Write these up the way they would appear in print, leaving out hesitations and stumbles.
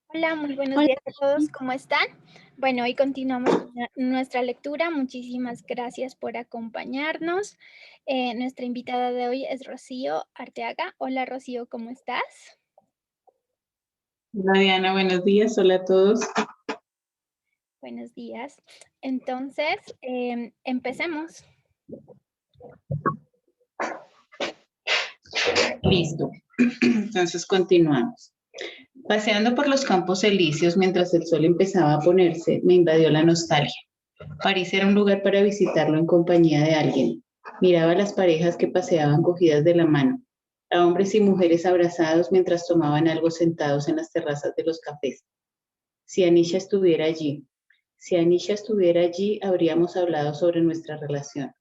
Hola, muy buenos días a todos, ¿cómo están? Bueno, hoy continuamos con nuestra lectura. Muchísimas gracias por acompañarnos. Nuestra invitada de hoy es Rocío Arteaga. Hola, Rocío, ¿cómo estás? Hola Diana, buenos días, hola a todos. Buenos días. Entonces, empecemos. Listo. Entonces continuamos. Paseando por los campos elíseos mientras el sol empezaba a ponerse, me invadió la nostalgia. París era un lugar para visitarlo en compañía de alguien. Miraba a las parejas que paseaban cogidas de la mano, a hombres y mujeres abrazados mientras tomaban algo sentados en las terrazas de los cafés. Si Anisha estuviera allí, si Anisha estuviera allí, habríamos hablado sobre nuestra relación.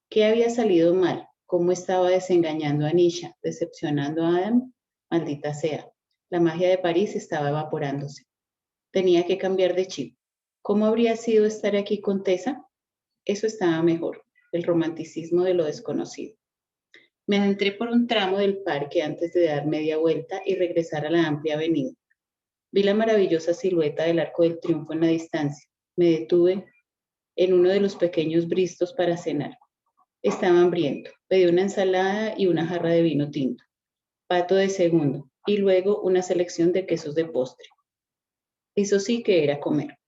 ¿Qué había salido mal? ¿Cómo estaba desengañando a Anisha, decepcionando a Adam? Maldita sea. La magia de París estaba evaporándose. Tenía que cambiar de chip. ¿Cómo habría sido estar aquí con Tessa? Eso estaba mejor, el romanticismo de lo desconocido. Me adentré por un tramo del parque antes de dar media vuelta y regresar a la amplia avenida. Vi la maravillosa silueta del Arco del Triunfo en la distancia. Me detuve en uno de los pequeños bristos para cenar. Estaba hambriento. Pedí una ensalada y una jarra de vino tinto, pato de segundo y luego una selección de quesos de postre. Eso sí que era comer.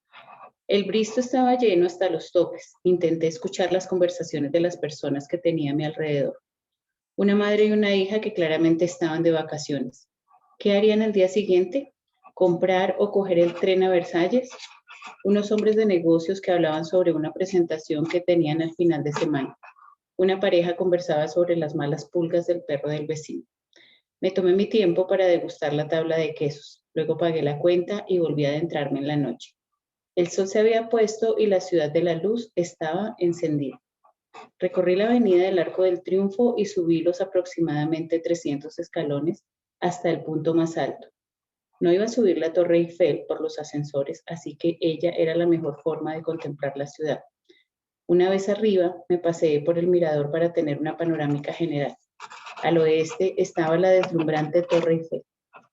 El bristo estaba lleno hasta los topes. Intenté escuchar las conversaciones de las personas que tenía a mi alrededor. Una madre y una hija que claramente estaban de vacaciones. ¿Qué harían el día siguiente? ¿Comprar o coger el tren a Versalles? Unos hombres de negocios que hablaban sobre una presentación que tenían al final de semana. Una pareja conversaba sobre las malas pulgas del perro del vecino. Me tomé mi tiempo para degustar la tabla de quesos. Luego pagué la cuenta y volví a adentrarme en la noche. El sol se había puesto y la ciudad de la luz estaba encendida. Recorrí la avenida del Arco del Triunfo y subí los aproximadamente 300 escalones hasta el punto más alto. No iba a subir la Torre Eiffel por los ascensores, así que ella era la mejor forma de contemplar la ciudad. Una vez arriba, me paseé por el mirador para tener una panorámica general. Al oeste estaba la deslumbrante Torre Eiffel.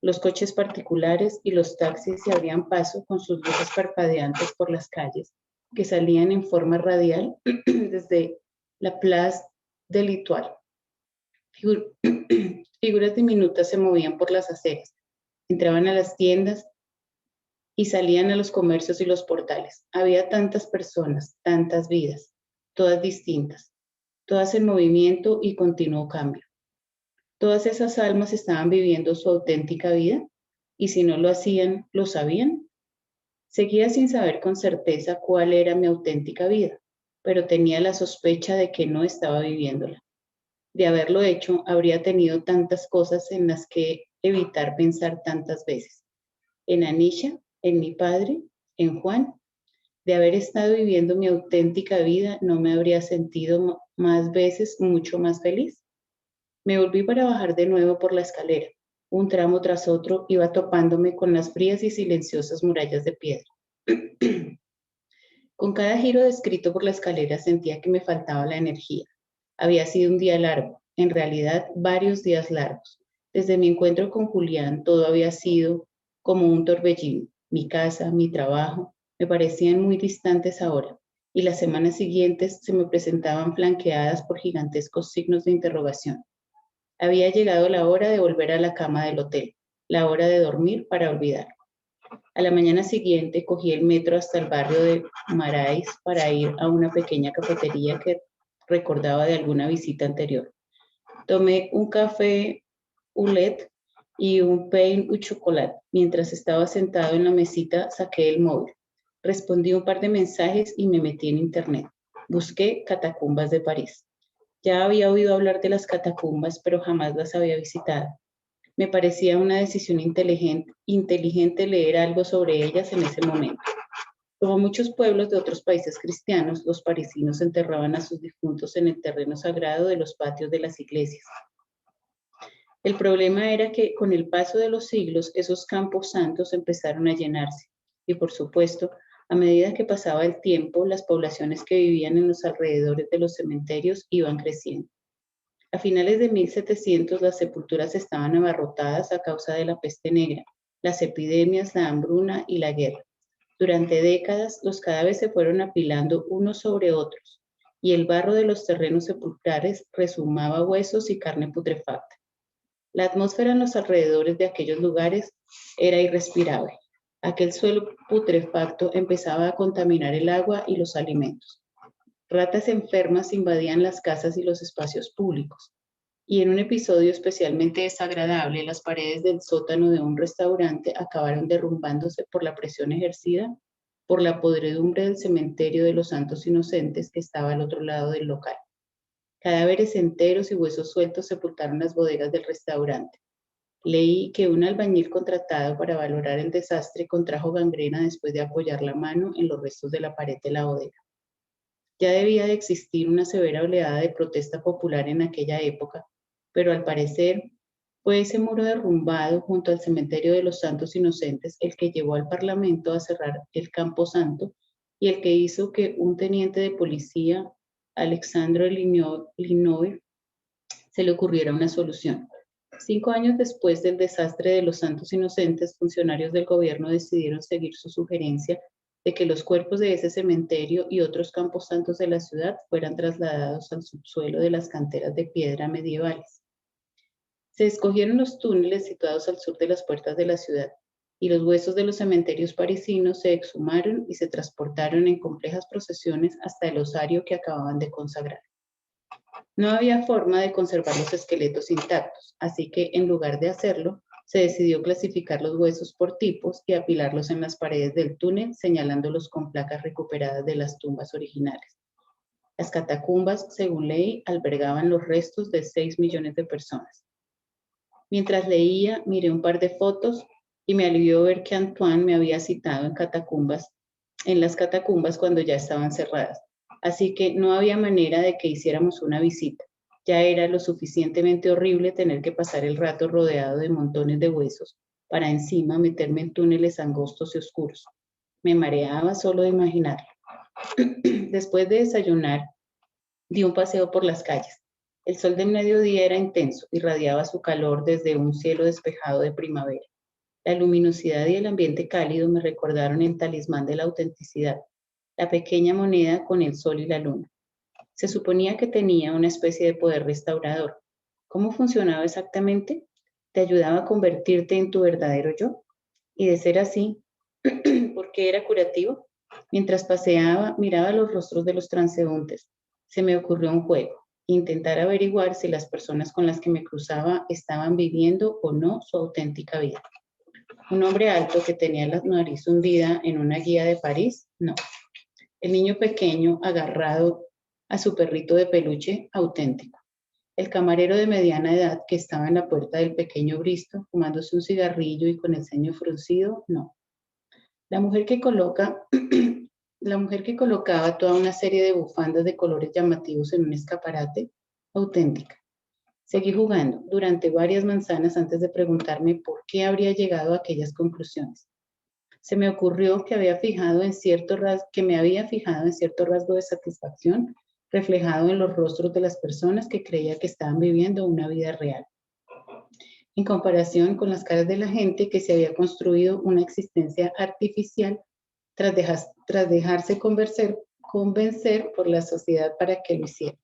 Los coches particulares y los taxis se abrían paso con sus luces parpadeantes por las calles, que salían en forma radial desde la Place de l'Étoile. Figur Figuras diminutas se movían por las aceras, entraban a las tiendas y salían a los comercios y los portales. Había tantas personas, tantas vidas, todas distintas, todas en movimiento y continuo cambio. Todas esas almas estaban viviendo su auténtica vida y si no lo hacían, ¿lo sabían? Seguía sin saber con certeza cuál era mi auténtica vida, pero tenía la sospecha de que no estaba viviéndola. De haberlo hecho, habría tenido tantas cosas en las que evitar pensar tantas veces. En Anisha, en mi padre, en Juan. De haber estado viviendo mi auténtica vida, no me habría sentido más veces mucho más feliz. Me volví para bajar de nuevo por la escalera. Un tramo tras otro iba topándome con las frías y silenciosas murallas de piedra. Con cada giro descrito por la escalera sentía que me faltaba la energía. Había sido un día largo, en realidad varios días largos. Desde mi encuentro con Julián todo había sido como un torbellino. Mi casa, mi trabajo, me parecían muy distantes ahora, y las semanas siguientes se me presentaban flanqueadas por gigantescos signos de interrogación. Había llegado la hora de volver a la cama del hotel, la hora de dormir para olvidar. A la mañana siguiente cogí el metro hasta el barrio de Marais para ir a una pequeña cafetería que recordaba de alguna visita anterior. Tomé un café au lait y un pain au chocolat. Mientras estaba sentado en la mesita, saqué el móvil. Respondí un par de mensajes y me metí en internet. Busqué catacumbas de París. Ya había oído hablar de las catacumbas, pero jamás las había visitado. Me parecía una decisión inteligente leer algo sobre ellas en ese momento. Como muchos pueblos de otros países cristianos, los parisinos enterraban a sus difuntos en el terreno sagrado de los patios de las iglesias. El problema era que con el paso de los siglos, esos campos santos empezaron a llenarse. Y por supuesto, a medida que pasaba el tiempo, las poblaciones que vivían en los alrededores de los cementerios iban creciendo. A finales de 1700 las sepulturas estaban abarrotadas a causa de la peste negra las epidemias, la hambruna y la guerra. Durante décadas, los cadáveres se fueron apilando unos sobre otros, y el barro de los terrenos sepulcrales rezumaba huesos y carne putrefacta. La atmósfera en los alrededores de aquellos lugares era irrespirable. Aquel suelo putrefacto empezaba a contaminar el agua y los alimentos. Ratas enfermas invadían las casas y los espacios públicos. Y en un episodio especialmente desagradable, las paredes del sótano de un restaurante acabaron derrumbándose por la presión ejercida por la podredumbre del cementerio de los Santos Inocentes que estaba al otro lado del local. Cadáveres enteros y huesos sueltos sepultaron las bodegas del restaurante. Leí que un albañil contratado para valorar el desastre contrajo gangrena después de apoyar la mano en los restos de la pared de la bodega. Ya debía de existir una severa oleada de protesta popular en aquella época, pero al parecer fue ese muro derrumbado junto al cementerio de los Santos Inocentes el que llevó al Parlamento a cerrar el Camposanto y el que hizo que un teniente de policía, Alexandre Linoir, se le ocurriera una solución. 5 años después del desastre de los Santos Inocentes, funcionarios del gobierno decidieron seguir su sugerencia de que los cuerpos de ese cementerio y otros camposantos de la ciudad fueran trasladados al subsuelo de las canteras de piedra medievales. Se escogieron los túneles situados al sur de las puertas de la ciudad, y los huesos de los cementerios parisinos se exhumaron y se transportaron en complejas procesiones hasta el osario que acababan de consagrar. No había forma de conservar los esqueletos intactos, así que en lugar de hacerlo, se decidió clasificar los huesos por tipos y apilarlos en las paredes del túnel, señalándolos con placas recuperadas de las tumbas originales. Las catacumbas, según leí, albergaban los restos de 6 millones de personas. Mientras leía, miré un par de fotos y me alivió ver que Antoine me había citado en las catacumbas cuando ya estaban cerradas. Así que no había manera de que hiciéramos una visita. Ya era lo suficientemente horrible tener que pasar el rato rodeado de montones de huesos para encima meterme en túneles angostos y oscuros. Me mareaba solo de imaginarlo. Después de desayunar, di un paseo por las calles. El sol del mediodía era intenso, irradiaba su calor desde un cielo despejado de primavera. La luminosidad y el ambiente cálido me recordaron el talismán de la autenticidad, la pequeña moneda con el sol y la luna. Se suponía que tenía una especie de poder restaurador. ¿Cómo funcionaba exactamente? Te ayudaba a convertirte en tu verdadero yo. Y de ser así, ¿por qué era curativo? Mientras paseaba, miraba los rostros de los transeúntes. Se me ocurrió un juego: intentar averiguar si las personas con las que me cruzaba estaban viviendo o no su auténtica vida. Un hombre alto que tenía la nariz hundida en una guía de París, no. El niño pequeño agarrado a su perrito de peluche, auténtico. El camarero de mediana edad que estaba en la puerta del pequeño Bristo, fumándose un cigarrillo y con el ceño fruncido, no. La mujer que colocaba toda una serie de bufandas de colores llamativos en un escaparate, auténtica. Seguí jugando durante varias manzanas antes de preguntarme por qué habría llegado a aquellas conclusiones. Se me ocurrió que me había fijado en cierto rasgo de satisfacción reflejado en los rostros de las personas que creía que estaban viviendo una vida real, en comparación con las caras de la gente que se había construido una existencia artificial tras dejarse convencer por la sociedad para que lo hiciera.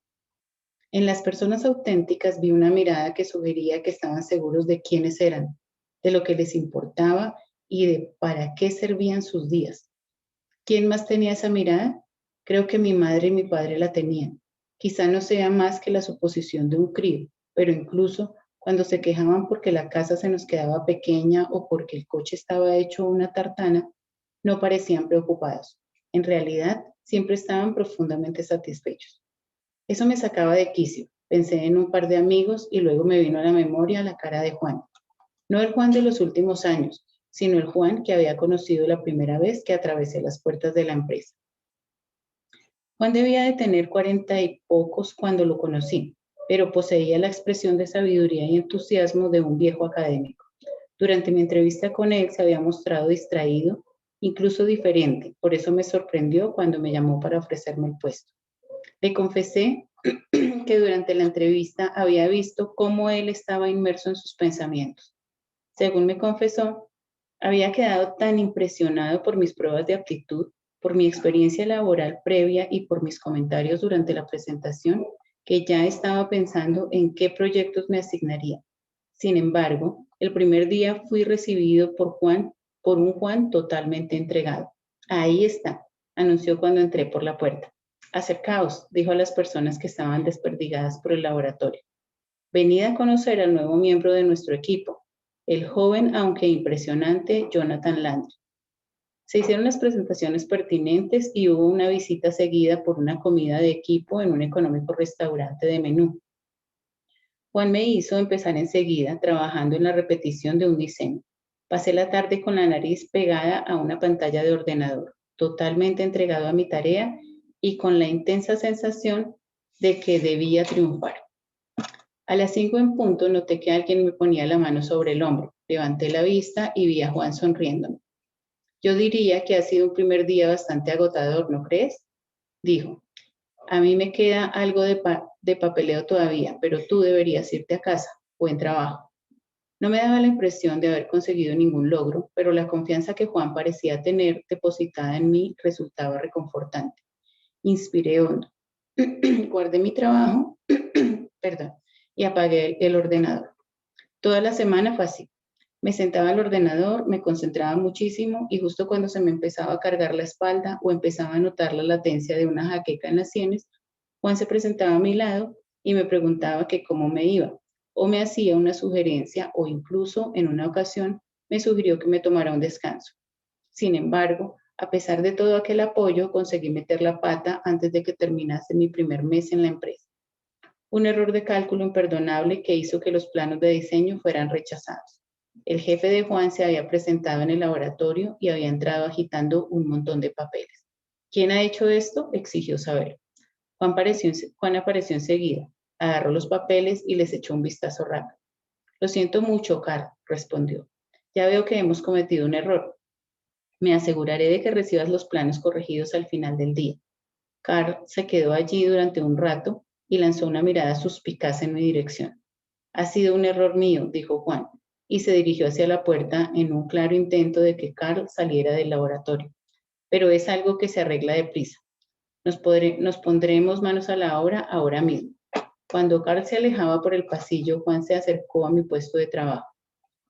En las personas auténticas vi una mirada que sugería que estaban seguros de quiénes eran, de lo que les importaba y de para qué servían sus días. ¿Quién más tenía esa mirada? Creo que mi madre y mi padre la tenían. Quizá no sea más que la suposición de un crío, pero incluso cuando se quejaban porque la casa se nos quedaba pequeña o porque el coche estaba hecho una tartana, no parecían preocupados. En realidad, siempre estaban profundamente satisfechos. Eso me sacaba de quicio. Pensé en un par de amigos y luego me vino a la memoria la cara de Juan. No el Juan de los últimos años, sino el Juan que había conocido la primera vez que atravesé las puertas de la empresa. Juan debía de tener 40 y pocos cuando lo conocí, pero poseía la expresión de sabiduría y entusiasmo de un viejo académico. Durante mi entrevista con él se había mostrado distraído, incluso diferente, por eso me sorprendió cuando me llamó para ofrecerme el puesto. Le confesé que durante la entrevista había visto cómo él estaba inmerso en sus pensamientos. Según me confesó, Había quedado tan impresionado por mis pruebas de aptitud, por mi experiencia laboral previa y por mis comentarios durante la presentación, que ya estaba pensando en qué proyectos me asignaría. Sin embargo, el primer día fui recibido por un Juan totalmente entregado. Ahí está, anunció cuando entré por la puerta. Acercaos, dijo a las personas que estaban desperdigadas por el laboratorio. Venid a conocer al nuevo miembro de nuestro equipo, el joven, aunque impresionante, Jonathan Landry. Se hicieron las presentaciones pertinentes y hubo una visita seguida por una comida de equipo en un económico restaurante de menú. Juan me hizo empezar enseguida trabajando en la repetición de un diseño. Pasé la tarde con la nariz pegada a una pantalla de ordenador, totalmente entregado a mi tarea y con la intensa sensación de que debía triunfar. A las 5 en punto noté que alguien me ponía la mano sobre el hombro. Levanté la vista y vi a Juan sonriéndome. Yo diría que ha sido un primer día bastante agotador, ¿no crees? Dijo. A mí me queda algo de papeleo todavía, pero tú deberías irte a casa. Buen trabajo. No me daba la impresión de haber conseguido ningún logro, pero la confianza que Juan parecía tener depositada en mí resultaba reconfortante. Inspiré hondo. Guardé mi trabajo, perdón, y apagué el ordenador. Toda la semana fue así. Me sentaba al ordenador, me concentraba muchísimo y justo cuando se me empezaba a cargar la espalda o empezaba a notar la latencia de una jaqueca en las sienes, Juan se presentaba a mi lado y me preguntaba que cómo me iba, o me hacía una sugerencia o incluso en una ocasión me sugirió que me tomara un descanso. Sin embargo, a pesar de todo aquel apoyo, conseguí meter la pata antes de que terminase mi primer mes en la empresa. Un error de cálculo imperdonable que hizo que los planos de diseño fueran rechazados. El jefe de Juan se había presentado en el laboratorio y había entrado agitando un montón de papeles. ¿Quién ha hecho esto? Exigió saber. Juan apareció enseguida, agarró los papeles y les echó un vistazo rápido. Lo siento mucho, Carl, respondió. Ya veo que hemos cometido un error. Me aseguraré de que recibas los planos corregidos al final del día. Carl se quedó allí durante un rato y lanzó una mirada suspicaz en mi dirección. Ha sido un error mío, dijo Juan, y se dirigió hacia la puerta en un claro intento de que Carl saliera del laboratorio. Pero es algo que se arregla deprisa. Nos pondremos manos a la obra ahora mismo. Cuando Carl se alejaba por el pasillo, Juan se acercó a mi puesto de trabajo.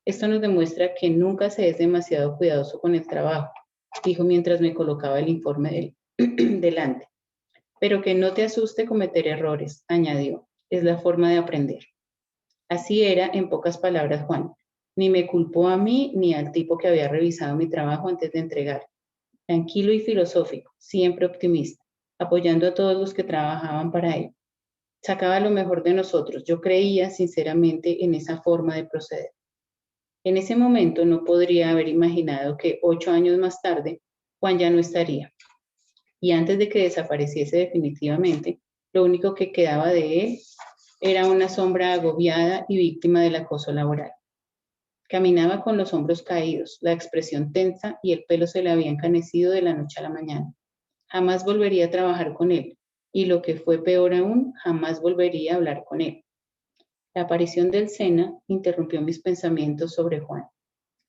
Esto nos demuestra que nunca se es demasiado cuidadoso con el trabajo, dijo mientras me colocaba el informe delante. Pero que no te asuste cometer errores, añadió. Es la forma de aprender. Así era, en pocas palabras, Juan. Ni me culpó a mí ni al tipo que había revisado mi trabajo antes de entregar. Tranquilo y filosófico, siempre optimista, apoyando a todos los que trabajaban para él. Sacaba lo mejor de nosotros. Yo creía sinceramente en esa forma de proceder. En ese momento no podría haber imaginado que 8 años más tarde, Juan ya no estaría. Y antes de que desapareciese definitivamente, lo único que quedaba de él era una sombra agobiada y víctima del acoso laboral. Caminaba con los hombros caídos, la expresión tensa y el pelo se le había encanecido de la noche a la mañana. Jamás volvería a trabajar con él, y lo que fue peor aún, jamás volvería a hablar con él. La aparición del Sena interrumpió mis pensamientos sobre Juan.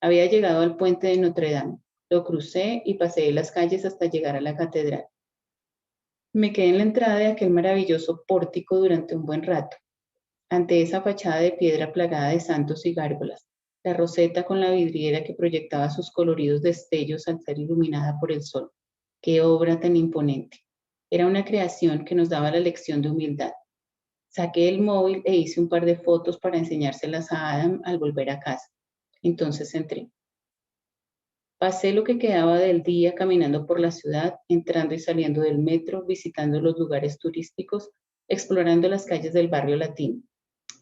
Había llegado al puente de Notre Dame. Lo crucé y pasé las calles hasta llegar a la catedral. Me quedé en la entrada de aquel maravilloso pórtico durante un buen rato, ante esa fachada de piedra plagada de santos y gárgolas, la roseta con la vidriera que proyectaba sus coloridos destellos al ser iluminada por el sol. ¡Qué obra tan imponente! Era una creación que nos daba la lección de humildad. Saqué el móvil e hice un par de fotos para enseñárselas a Adam al volver a casa. Entonces entré. Pasé lo que quedaba del día caminando por la ciudad, entrando y saliendo del metro, visitando los lugares turísticos, explorando las calles del barrio latino.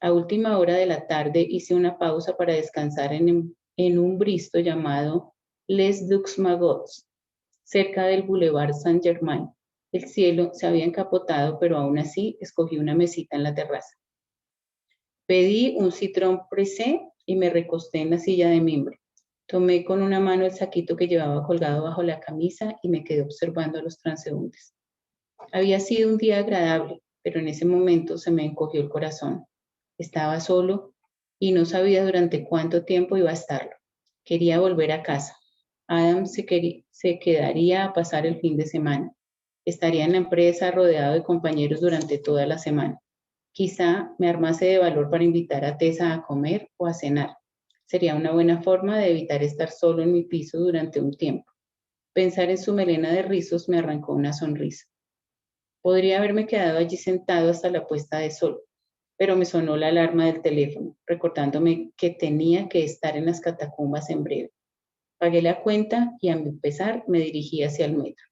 A última hora de la tarde hice una pausa para descansar en un bristo llamado Les Deux Magots, cerca del Boulevard Saint-Germain. El cielo se había encapotado, pero aún así escogí una mesita en la terraza. Pedí un citrón pressé y me recosté en la silla de mimbre. Tomé con una mano el saquito que llevaba colgado bajo la camisa y me quedé observando a los transeúntes. Había sido un día agradable, pero en ese momento se me encogió el corazón. Estaba solo y no sabía durante cuánto tiempo iba a estarlo. Quería volver a casa. Adam se quedaría a pasar el fin de semana. Estaría en la empresa rodeado de compañeros durante toda la semana. Quizá me armase de valor para invitar a Tessa a comer o a cenar. Sería una buena forma de evitar estar solo en mi piso durante un tiempo. Pensar en su melena de rizos me arrancó una sonrisa. Podría haberme quedado allí sentado hasta la puesta de sol, pero me sonó la alarma del teléfono, recordándome que tenía que estar en las catacumbas en breve. Pagué la cuenta y a mi pesar me dirigí hacia el metro.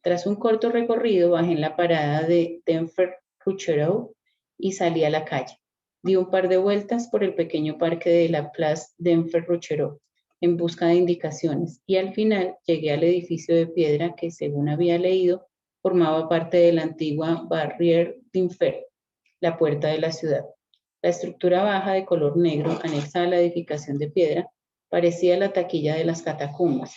Tras un corto recorrido bajé en la parada de Denfert-Rochereau y salí a la calle. Di un par de vueltas por el pequeño parque de la Place Denfert-Rochereau en busca de indicaciones y al final llegué al edificio de piedra que, según había leído, formaba parte de la antigua Barrière d'Enfer, la puerta de la ciudad. La estructura baja de color negro, anexa a la edificación de piedra, parecía la taquilla de las catacumbas,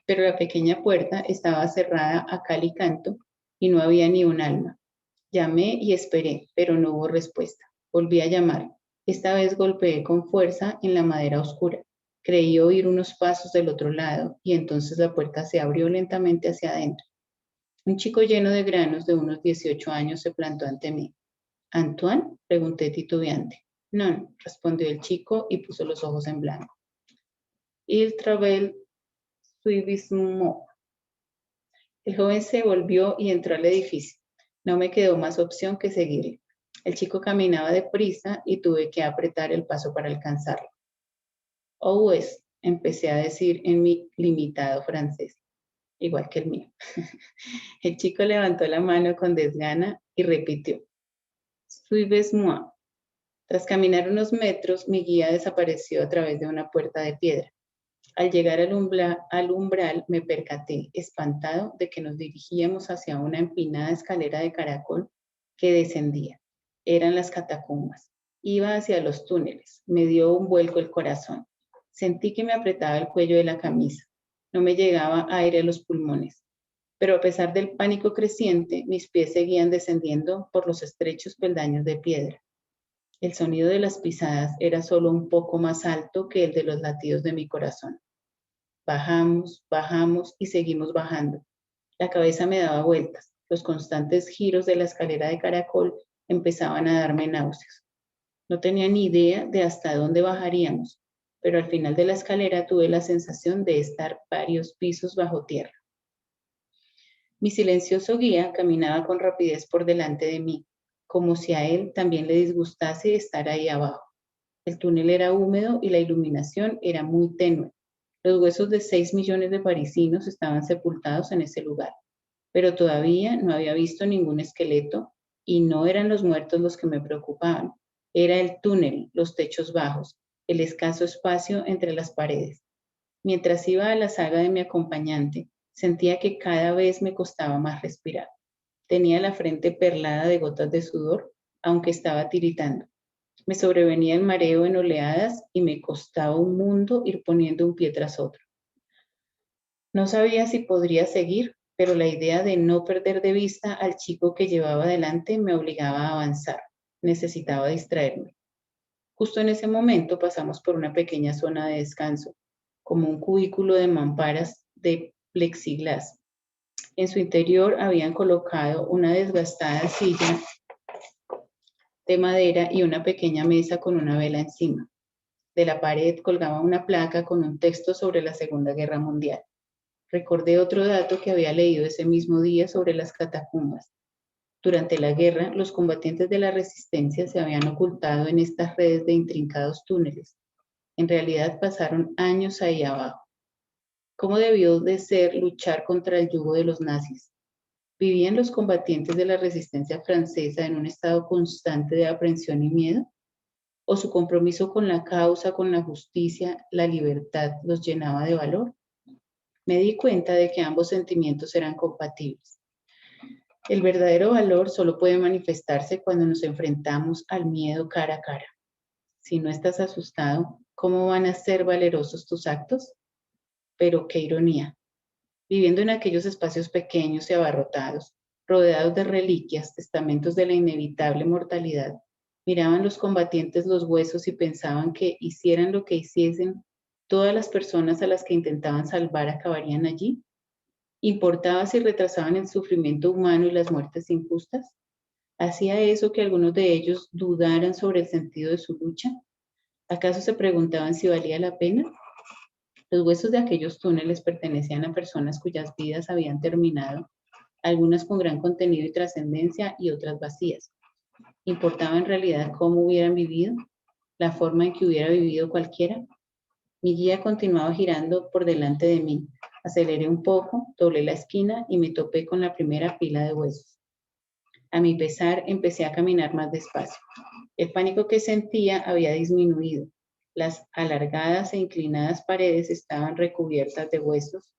pero la pequeña puerta estaba cerrada a cal y canto y no había ni un alma. Llamé y esperé, pero no hubo respuesta. Volví a llamar. Esta vez golpeé con fuerza en la madera oscura. Creí oír unos pasos del otro lado y entonces la puerta se abrió lentamente hacia adentro. Un chico lleno de granos de unos 18 años se plantó ante mí. ¿Antoine?, pregunté titubeante. No, respondió el chico y puso los ojos en blanco. Il travaille suivissement. El joven se volvió y entró al edificio. No me quedó más opción que seguirle. El chico caminaba deprisa y tuve que apretar el paso para alcanzarlo. Oh, es, empecé a decir en mi limitado francés, igual que el mío. El chico levantó la mano con desgana y repitió, Suivez-moi. Tras caminar unos metros, mi guía desapareció a través de una puerta de piedra. Al llegar al umbral, me percaté, espantado, de que nos dirigíamos hacia una empinada escalera de caracol que descendía. Eran las catacumbas. Iba hacia los túneles. Me dio un vuelco el corazón. Sentí que me apretaba el cuello de la camisa. No me llegaba aire a los pulmones. Pero a pesar del pánico creciente, mis pies seguían descendiendo por los estrechos peldaños de piedra. El sonido de las pisadas era solo un poco más alto que el de los latidos de mi corazón. Bajamos, bajamos y seguimos bajando. La cabeza me daba vueltas. Los constantes giros de la escalera de caracol empezaban a darme náuseas. No tenía ni idea de hasta dónde bajaríamos, pero al final de la escalera tuve la sensación de estar varios pisos bajo tierra. Mi silencioso guía caminaba con rapidez por delante de mí, como si a él también le disgustase estar ahí abajo. El túnel era húmedo y la iluminación era muy tenue. Los huesos de 6 millones de parisinos estaban sepultados en ese lugar, pero todavía no había visto ningún esqueleto y no eran los muertos los que me preocupaban. Era el túnel, los techos bajos, el escaso espacio entre las paredes. Mientras iba a la saga de mi acompañante, sentía que cada vez me costaba más respirar. Tenía la frente perlada de gotas de sudor, aunque estaba tiritando. Me sobrevenía el mareo en oleadas y me costaba un mundo ir poniendo un pie tras otro. No sabía si podría seguir, pero la idea de no perder de vista al chico que llevaba delante me obligaba a avanzar. Necesitaba distraerme. Justo en ese momento pasamos por una pequeña zona de descanso, como un cubículo de mamparas de plexiglas. En su interior habían colocado una desgastada silla de madera y una pequeña mesa con una vela encima. De la pared colgaba una placa con un texto sobre la Segunda Guerra Mundial. Recordé otro dato que había leído ese mismo día sobre las catacumbas. Durante la guerra, los combatientes de la resistencia se habían ocultado en estas redes de intrincados túneles. En realidad pasaron años ahí abajo. ¿Cómo debió de ser luchar contra el yugo de los nazis? ¿Vivían los combatientes de la resistencia francesa en un estado constante de aprensión y miedo? ¿O su compromiso con la causa, con la justicia, la libertad los llenaba de valor? Me di cuenta de que ambos sentimientos eran compatibles. El verdadero valor solo puede manifestarse cuando nos enfrentamos al miedo cara a cara. Si no estás asustado, ¿cómo van a ser valerosos tus actos? Pero qué ironía. Viviendo en aquellos espacios pequeños y abarrotados, rodeados de reliquias, testamentos de la inevitable mortalidad, miraban los combatientes los huesos y pensaban que hicieran lo que hiciesen, ¿Todas las personas a las que intentaban salvar acabarían allí? ¿Importaba si retrasaban el sufrimiento humano y las muertes injustas? ¿Hacía eso que algunos de ellos dudaran sobre el sentido de su lucha? ¿Acaso se preguntaban si valía la pena? Los huesos de aquellos túneles pertenecían a personas cuyas vidas habían terminado, algunas con gran contenido y trascendencia y otras vacías. ¿Importaba en realidad cómo hubieran vivido? ¿La forma en que hubiera vivido cualquiera? Mi guía continuaba girando por delante de mí. Aceleré un poco, doblé la esquina y me topé con la primera pila de huesos. A mi pesar, empecé a caminar más despacio. El pánico que sentía había disminuido. Las alargadas e inclinadas paredes estaban recubiertas de huesos,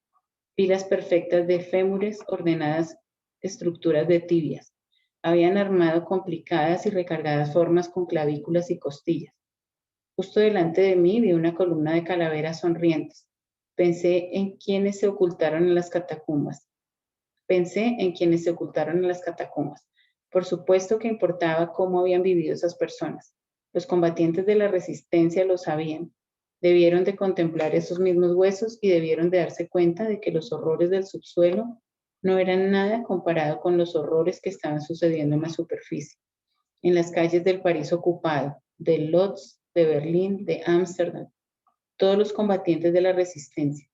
filas perfectas de fémures, ordenadas estructuras de tibias. Habían armado complicadas y recargadas formas con clavículas y costillas. Justo delante de mí vi una columna de calaveras sonrientes. Pensé en quienes se ocultaron en las catacumbas. Por supuesto que importaba cómo habían vivido esas personas. Los combatientes de la resistencia lo sabían. Debieron de contemplar esos mismos huesos y debieron de darse cuenta de que los horrores del subsuelo no eran nada comparado con los horrores que estaban sucediendo en la superficie, en las calles del París ocupado, de Lodz, de Berlín, de Ámsterdam. Todos los combatientes de la resistencia,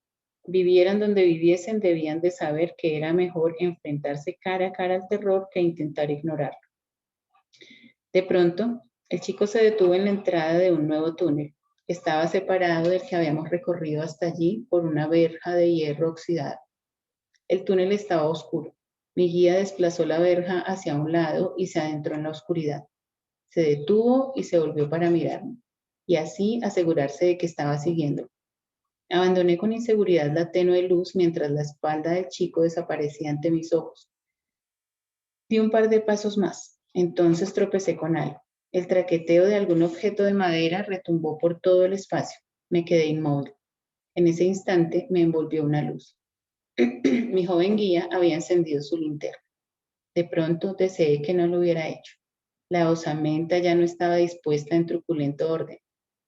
vivieran donde viviesen, debían de saber que era mejor enfrentarse cara a cara al terror que intentar ignorarlo. De pronto, el chico se detuvo en la entrada de un nuevo túnel. Estaba separado del que habíamos recorrido hasta allí por una verja de hierro oxidado. El túnel estaba oscuro. Mi guía desplazó la verja hacia un lado y se adentró en la oscuridad. Se detuvo y se volvió para mirarme, y así asegurarse de que estaba siguiendo. Abandoné con inseguridad la tenue luz mientras la espalda del chico desaparecía ante mis ojos. Di un par de pasos más, entonces tropecé con algo. El traqueteo de algún objeto de madera retumbó por todo el espacio. Me quedé inmóvil. En ese instante me envolvió una luz. Mi joven guía había encendido su linterna. De pronto deseé que no lo hubiera hecho. La osamenta ya no estaba dispuesta en truculento orden.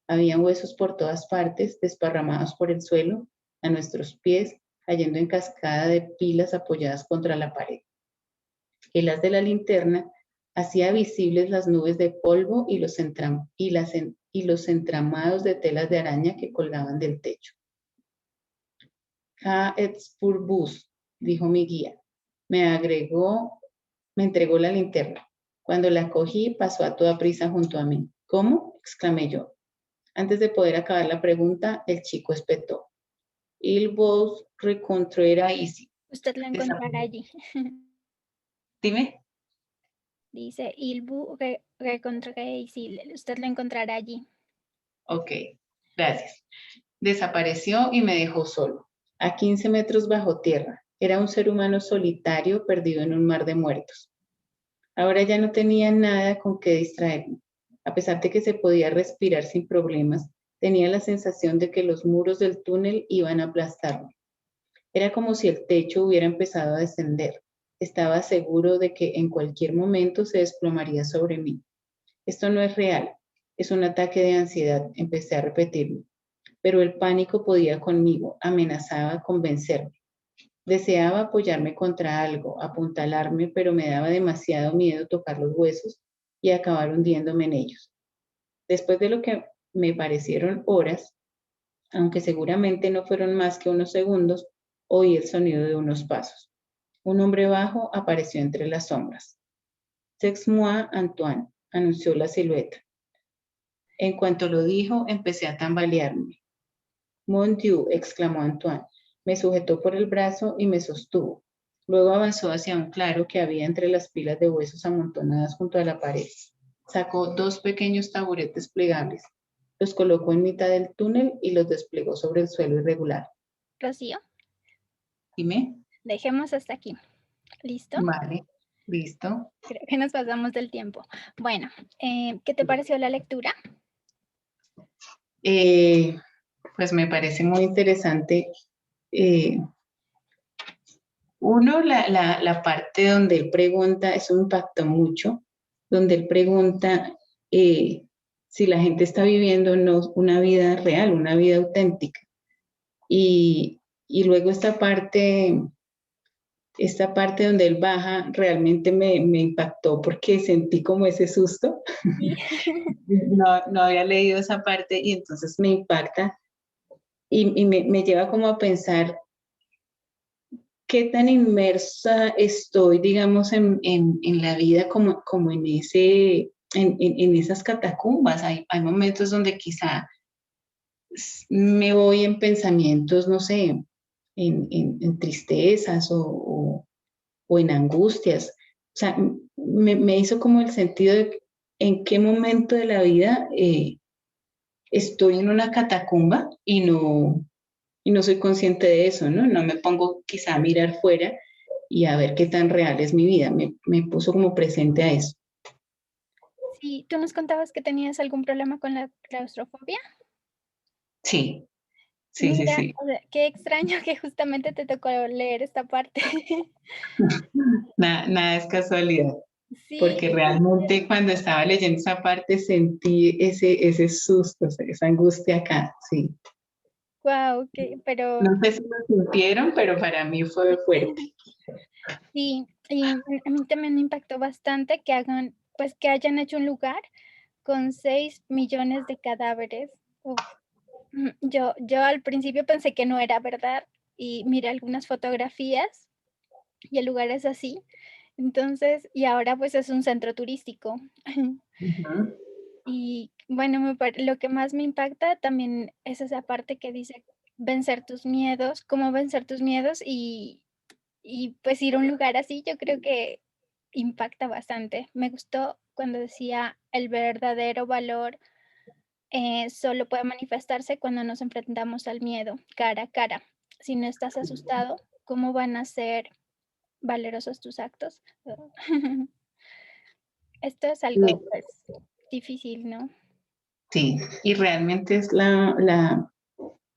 Habían huesos por todas partes, desparramados por el suelo, a nuestros pies, cayendo en cascada de pilas apoyadas contra la pared. El haz de la linterna hacía visibles las nubes de polvo y los entramados de telas de araña que colgaban del techo. «Ha ets pur bus», dijo mi guía. Me entregó la linterna. Cuando la cogí, pasó a toda prisa junto a mí. «¿Cómo?», exclamé yo. Antes de poder acabar la pregunta, el chico espetó. «Il vous rencontrera ici». Usted lo encontrará allí. Dime. Dice, usted lo encontrará allí. Ok, gracias. Desapareció y me dejó solo, a 15 metros bajo tierra. Era un ser humano solitario perdido en un mar de muertos. Ahora ya no tenía nada con qué distraerme. A pesar de que se podía respirar sin problemas, tenía la sensación de que los muros del túnel iban a aplastarme. Era como si el techo hubiera empezado a descender. Estaba seguro de que en cualquier momento se desplomaría sobre mí. Esto no es real, es un ataque de ansiedad, empecé a repetirme. Pero el pánico podía conmigo, amenazaba con vencerme. Deseaba apoyarme contra algo, apuntalarme, pero me daba demasiado miedo tocar los huesos y acabar hundiéndome en ellos. Después de lo que me parecieron horas, aunque seguramente no fueron más que unos segundos, oí el sonido de unos pasos. Un hombre bajo apareció entre las sombras. «C'est moi, Antoine», anunció la silueta. En cuanto lo dijo, empecé a tambalearme. «Mon Dieu», exclamó Antoine. Me sujetó por el brazo y me sostuvo. Luego avanzó hacia un claro que había entre las pilas de huesos amontonadas junto a la pared. Sacó 2 pequeños taburetes plegables. Los colocó en mitad del túnel y los desplegó sobre el suelo irregular. Rocío, Dime. dejemos hasta aquí. ¿Listo? Vale, listo. Creo que nos pasamos del tiempo. Bueno, ¿qué te pareció la lectura? Pues me parece muy interesante. La parte donde él pregunta, eso me impactó mucho, donde él pregunta si la gente está viviendo no una vida real, una vida auténtica. Y luego esta parte donde él baja realmente me impactó porque sentí como ese susto. Sí. No había leído esa parte y entonces me impacta y me lleva como a pensar qué tan inmersa estoy, digamos, en la vida como en esas catacumbas. Hay momentos donde quizá me voy en pensamientos, no sé, en tristezas o en angustias. O sea, me hizo como el sentido de en qué momento de la vida estoy en una catacumba y no soy consciente de eso, ¿no? No me pongo quizá a mirar fuera y a ver qué tan real es mi vida. Me puso como presente a eso. Sí, tú nos contabas que tenías algún problema con la claustrofobia. Sí, sí, sí, Mira, sí. o sea, qué extraño que justamente te tocó leer esta parte. Nada es casualidad, Sí, porque realmente cuando estaba leyendo esa parte sentí ese susto, esa angustia acá, sí. guau, pero No sé si lo sintieron, pero para mí fue fuerte. sí, y a mí también me impactó bastante que hagan, pues, que hayan hecho un lugar con 6 millones de cadáveres. Uf, yo al principio pensé que no era verdad y miré algunas fotografías y el lugar es así. Entonces, y ahora, pues, es un centro turístico. Ujú. Y bueno, lo que más me impacta también es esa parte que dice vencer tus miedos, cómo vencer tus miedos y pues ir a un lugar así, yo creo que impacta bastante. Me gustó cuando decía el verdadero valor solo puede manifestarse cuando nos enfrentamos al miedo cara a cara. Si no estás asustado, ¿cómo van a ser valerosos tus actos? Esto es algo pues difícil, ¿no? Sí, y realmente es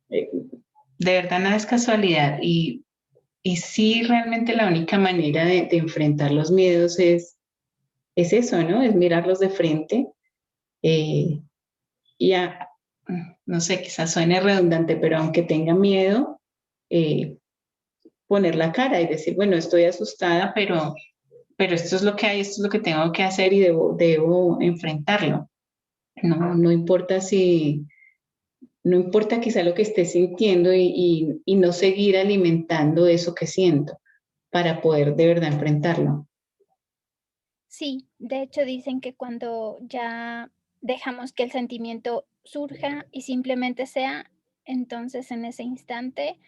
eh, de verdad nada es casualidad y sí realmente la única manera de enfrentar los miedos es eso, ¿no? Es mirarlos de frente eh, y no sé, quizás suene redundante, pero aunque tenga miedo, eh, poner la cara y decir, bueno, estoy asustada, pero esto es lo que hay, esto es lo que tengo que hacer y debo enfrentarlo. No importa no importa quizá lo que esté sintiendo y no seguir alimentando eso que siento para poder de verdad enfrentarlo. Sí, de hecho dicen que cuando ya dejamos que el sentimiento surja y simplemente sea, entonces en ese instante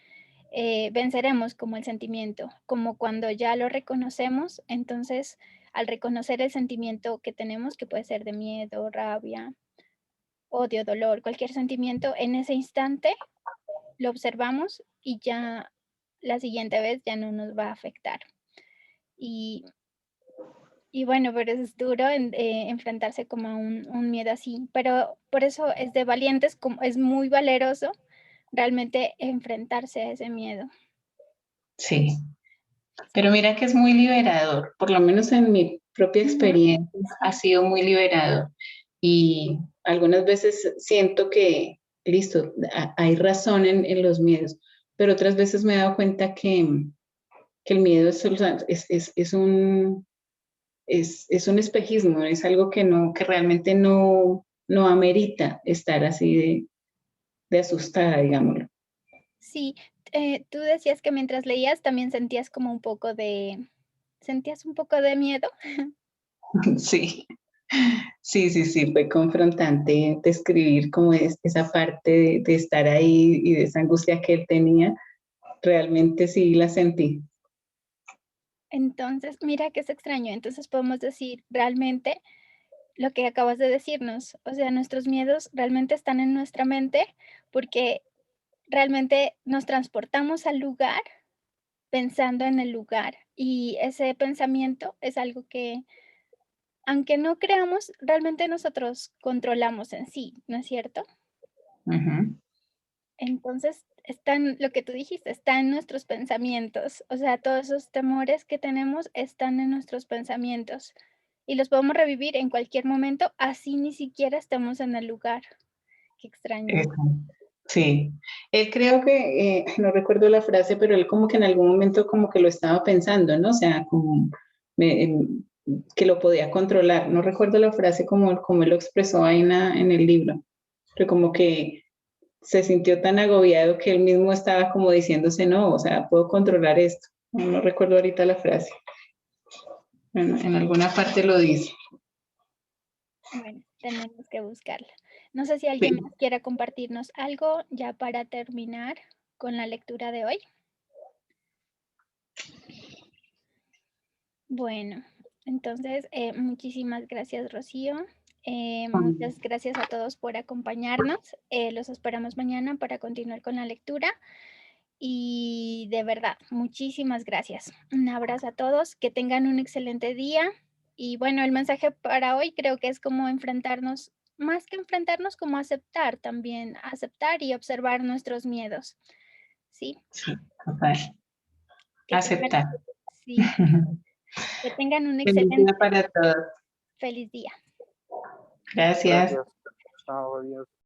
venceremos como el sentimiento, como cuando ya lo reconocemos, entonces al reconocer el sentimiento que tenemos, que puede ser de miedo, rabia, odio, dolor, cualquier sentimiento, en ese instante lo observamos y ya la siguiente vez ya no nos va a afectar. Y Y bueno, pero es duro enfrentarse como a un miedo así, pero por eso es de valientes, como es muy valeroso realmente enfrentarse a ese miedo. Sí, pero mira que es muy liberador, por lo menos en mi propia Ujú. experiencia ha sido muy liberador y algunas veces siento que, listo, hay razón en los miedos, pero otras veces me he dado cuenta que el miedo es un espejismo, es algo que realmente no amerita estar así de asustada, digámoslo. Sí, tú decías que mientras leías también ¿sentías un poco de miedo? Sí, sí, fue confrontante describir cómo es esa parte de estar ahí y de esa angustia que él tenía. Realmente sí la sentí. Entonces, mira que es extraño. Entonces podemos decir realmente lo que acabas de decirnos, o sea, nuestros miedos realmente están en nuestra mente porque realmente nos transportamos al lugar pensando en el lugar, y ese pensamiento es algo que, aunque no creamos, realmente nosotros controlamos en sí, ¿no es cierto? Ujú. Entonces, están lo que tú dijiste, está en nuestros pensamientos, o sea, todos esos temores que tenemos están en nuestros pensamientos, y los podemos revivir en cualquier momento, así ni siquiera estamos en el lugar. Qué extraño. Eso. Sí, él creo que, no recuerdo la frase, pero él como que en algún momento como que lo estaba pensando, ¿no? O sea, como que lo podía controlar. No recuerdo la frase como él lo expresó ahí en el libro, pero como que se sintió tan agobiado que él mismo estaba como diciéndose, no, o sea, puedo controlar esto. No recuerdo ahorita la frase. En alguna parte lo dice. Bueno, tenemos que buscarla. No sé si alguien Sí. más quiera compartirnos algo ya para terminar con la lectura de hoy. Bueno, entonces, muchísimas gracias, Rocío. Muchas gracias a todos por acompañarnos. Los esperamos mañana para continuar con la lectura. Y de verdad, muchísimas gracias. Un abrazo a todos, que tengan un excelente día. Y bueno, el mensaje para hoy creo que es como enfrentarnos, más que enfrentarnos, como aceptar también, aceptar y observar nuestros miedos. ¿Sí? Sí, total. Que tengan, Aceptar. sí, que tengan un Feliz día excelente, para todos. feliz día. Gracias. Gracias. Chao, adiós.